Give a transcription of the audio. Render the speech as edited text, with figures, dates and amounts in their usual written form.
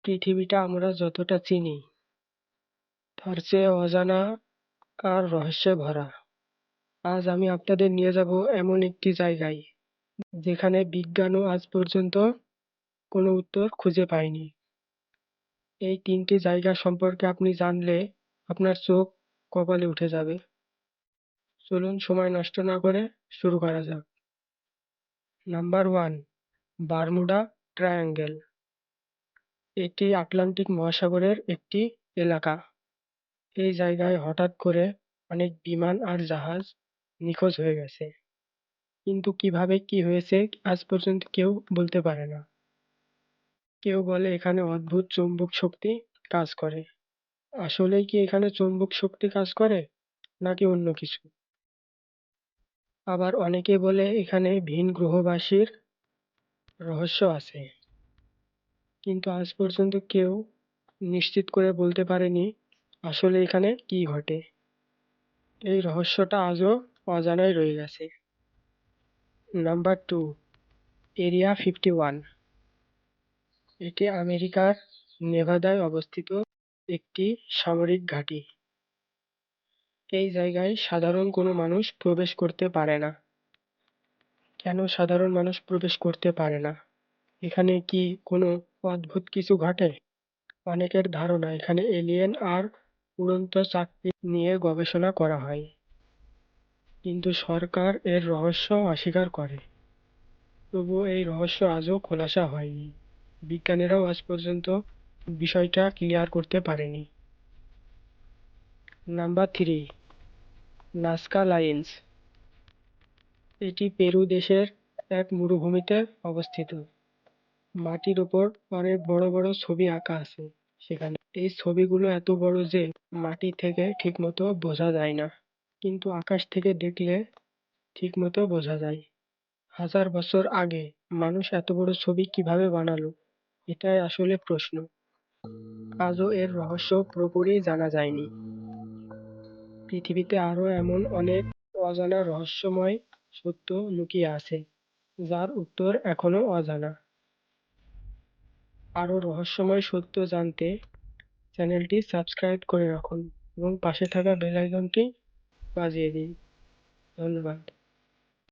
পৃথিবীটা আমরা যতটা চিনি তার চেয়ে অজানা আর রহস্যে ভরা। আজ আমি আপনাদের নিয়ে যাব এমন একটি জায়গায় যেখানে বিজ্ঞানও আজ পর্যন্ত কোনো উত্তর খুঁজে পায়নি। এই ৩টি জায়গা সম্পর্কে আপনি জানলে আপনার চোখ কপালে উঠে যাবে। চলুন সময় নষ্ট না করে শুরু করা যাক। Number 1, Bermuda triangle. এটি আটলান্টিক মহাসাগরের একটি এলাকা। এই জায়গায় হঠাৎ করে অনেক বিমান আর জাহাজ নিখোঁজ হয়ে গেছে। কিন্তু কিভাবে কি হয়েছে আজ পর্যন্ত কেউ বলতে পারে না। কেউ বলে এখানে অদ্ভুত চৌম্বক শক্তি কাজ করে। আসলেই কি এখানে চৌম্বক শক্তি কাজ করে নাকি অন্য কিছু? আবার অনেকে বলে এখানে ভিন গ্রহবাসীর রহস্য আছে। কিন্তু আজ পর্যন্ত কেউ নিশ্চিত করে বলতে পারেনি আসলে এখানে কি ঘটে। এই রহস্যটা আজও অজানাই রয়ে গেছে। Number 2, area 51। এটি আমেরিকার নেভাদায় অবস্থিত একটি সামরিক ঘাঁটি। এই জায়গায় সাধারণ কোনো মানুষ প্রবেশ করতে পারে না। কেন সাধারণ মানুষ প্রবেশ করতে পারে না? এখানে কি কোনো অদ্ভুত কিছু ঘটে? অনেকের ধারণা এখানে এলিয়েন আর উড়ন্ত চাকতি নিয়ে গবেষণা করা হয়। কিন্তু সরকার এর রহস্য অস্বীকার করে। তবুও এই রহস্য আজও খোলাসা হয়নি। বিজ্ঞানীরাও আজ পর্যন্ত বিষয়টা ক্লিয়ার করতে পারেনি। Number 3, Nazca lines. এটি পেরু দেশের এক মরুভূমিতে অবস্থিত। মাটির ওপর অনেক বড় বড় ছবি আঁকা আছে সেখানে। এই ছবিগুলো এত বড় যে মাটি থেকে ঠিকমতো বোঝা যায় না, কিন্তু আকাশ থেকে দেখলে ঠিকমতো বোঝা যায়। হাজার বছর আগে মানুষ এত বড় ছবি কিভাবে বানালো, এটাই আসলে প্রশ্ন। আজও এর রহস্য পুরোপুরি জানা যায়নি। পৃথিবীতে আরো এমন অনেক অজানা রহস্যময় সত্য লুকিয়ে আছে যার উত্তর এখনো অজানা। আরো রহস্যময় সত্য জানতে চ্যানেলটি সাবস্ক্রাইব করে রাখুন এবং পাশে থাকা বেল আইকনটি বাজিয়ে দিন। ধন্যবাদ।